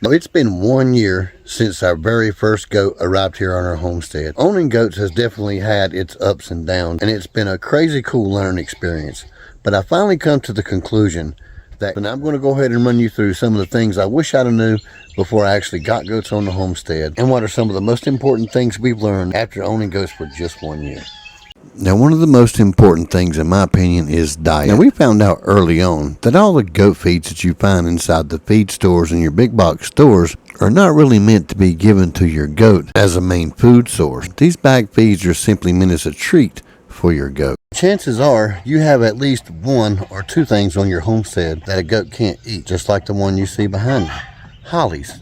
Now, it's been 1 year since our very first goat arrived here on our homestead. Owning goats has definitely had its ups and downs, and it's been a crazy cool learning experience. But I finally come to the conclusion that, and I'm going to go ahead and run you through some of the things I wish I'd have knew before I actually got goats on the homestead, and what are some of the most important things we've learned after owning goats for just 1 year. Now, one of the most important things, in my opinion, is diet. Now, we found out early on that all the goat feeds that you find inside the feed stores and your big box stores are not really meant to be given to your goat as a main food source. These bag feeds are simply meant as a treat for your goat. Chances are you have at least one or two things on your homestead that a goat can't eat, just like the one you see behind me, hollies.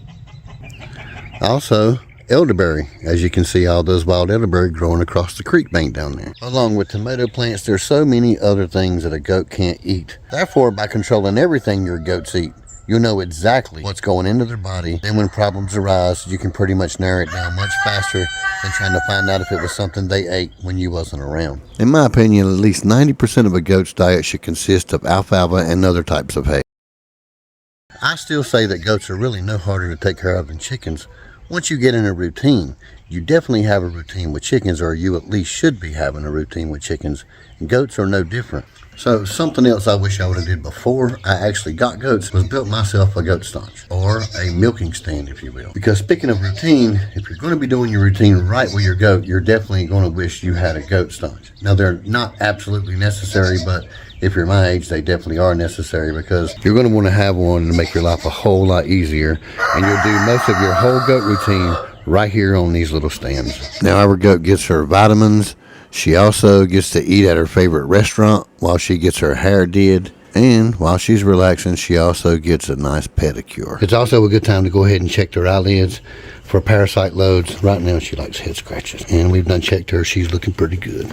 Also, elderberry. As you can see, all those wild elderberry growing across the creek bank down there. Along with tomato plants, there's so many other things that a goat can't eat. Therefore, by controlling everything your goats eat, you'll know exactly what's going into their body. Then when problems arise, you can pretty much narrow it down much faster than trying to find out if it was something they ate when you wasn't around. In my opinion, at least 90% of a goat's diet should consist of alfalfa and other types of hay. I still say that goats are really no harder to take care of than chickens. Once you get in a routine, you definitely have a routine with chickens, or you at least should be having a routine with chickens, and goats are no different. So something else I wish I would have did before I actually got goats was built myself a goat staunch, or a milking stand, if you will. Because speaking of routine, if you're going to be doing your routine right with your goat, you're definitely going to wish you had a goat staunch. Now, they're not absolutely necessary, but if you're my age, they definitely are necessary, because you're going to want to have one to make your life a whole lot easier, and you'll do most of your whole goat routine right here on these little stands. Now, our goat gets her vitamins. She also gets to eat at her favorite restaurant while she gets her hair did. And while she's relaxing, she also gets a nice pedicure. It's also a good time to go ahead and check their eyelids for parasite loads. Right now, she likes head scratches, and we've done checked her. She's looking pretty good.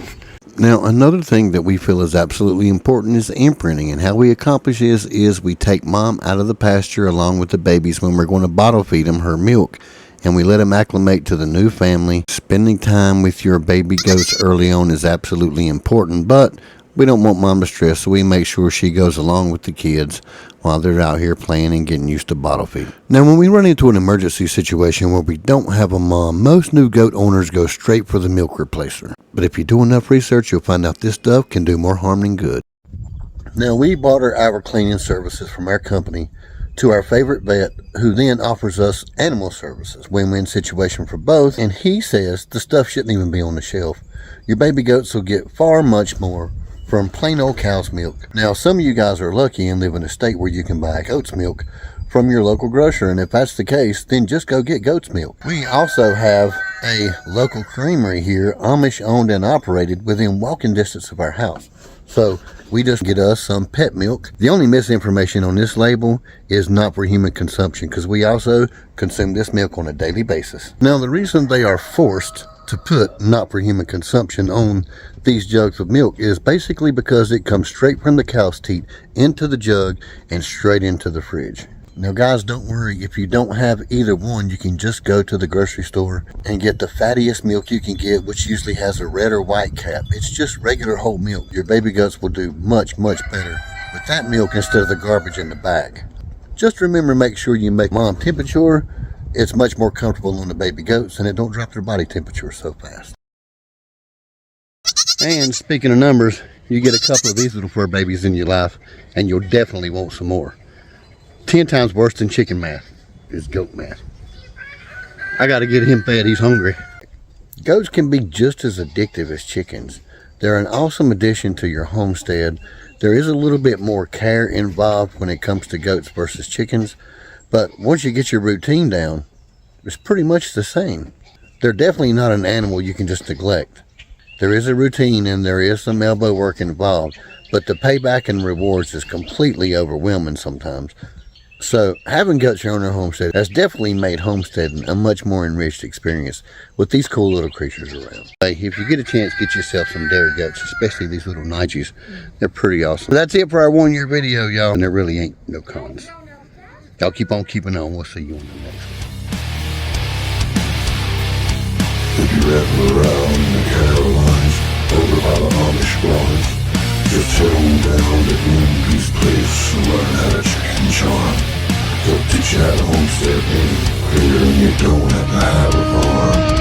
Now, another thing that we feel is absolutely important is imprinting, and how we accomplish this is we take mom out of the pasture along with the babies when we're going to bottle feed them her milk, and we let them acclimate to the new family. Spending time with your baby goats early on is absolutely important, but we don't want mom to stress, so we make sure she goes along with the kids while they're out here playing and getting used to bottle feed. Now, when we run into an emergency situation where we don't have a mom, most new goat owners go straight for the milk replacer. But if you do enough research, you'll find out this stuff can do more harm than good. Now, we barter our cleaning services from our company to our favorite vet, who then offers us animal services. Win-win situation for both, and he says the stuff shouldn't even be on the shelf. Your baby goats will get far much more from plain old cow's milk. Now, some of you guys are lucky and live in a state where you can buy goat's milk from your local grocer, and if that's the case, then just go get goat's milk. We also have a local creamery here, Amish owned and operated, within walking distance of our house. So we just get us some pet milk. The only misinformation on this label is not for human consumption, because we also consume this milk on a daily basis. Now, the reason they are forced to put not for human consumption on these jugs of milk is basically because it comes straight from the cow's teat into the jug and straight into the fridge. Now, guys, don't worry. If you don't have either one, you can just go to the grocery store and get the fattiest milk you can get, which usually has a red or white cap. It's just regular whole milk. Your baby goats will do much, much better with that milk instead of the garbage in the bag. Just remember, make sure you make mom temperature. It's much more comfortable on the baby goats, and it don't drop their body temperature so fast. And speaking of numbers, you get a couple of these little fur babies in your life, and you'll definitely want some more. 10 times worse than chicken math is goat math. I gotta get him fed, he's hungry. Goats can be just as addictive as chickens. They're an awesome addition to your homestead. There is a little bit more care involved when it comes to goats versus chickens, but once you get your routine down, it's pretty much the same. They're definitely not an animal you can just neglect. There is a routine and there is some elbow work involved, but the payback and rewards is completely overwhelming sometimes. So having goats here on our homestead has definitely made homesteading a much more enriched experience with these cool little creatures around. Hey, if you get a chance, get yourself some dairy goats, especially these little Nigerians. They're pretty awesome. But that's it for our 1 year video, y'all, and there really ain't no cons. Y'all keep on keeping on. We'll see you on the next one. If you're ever around the Carolines, over by the Amish barns, just head on down to Andy's place and learn how to chicken charm. They'll teach you how to homestead in here, and you don't have to have a farm.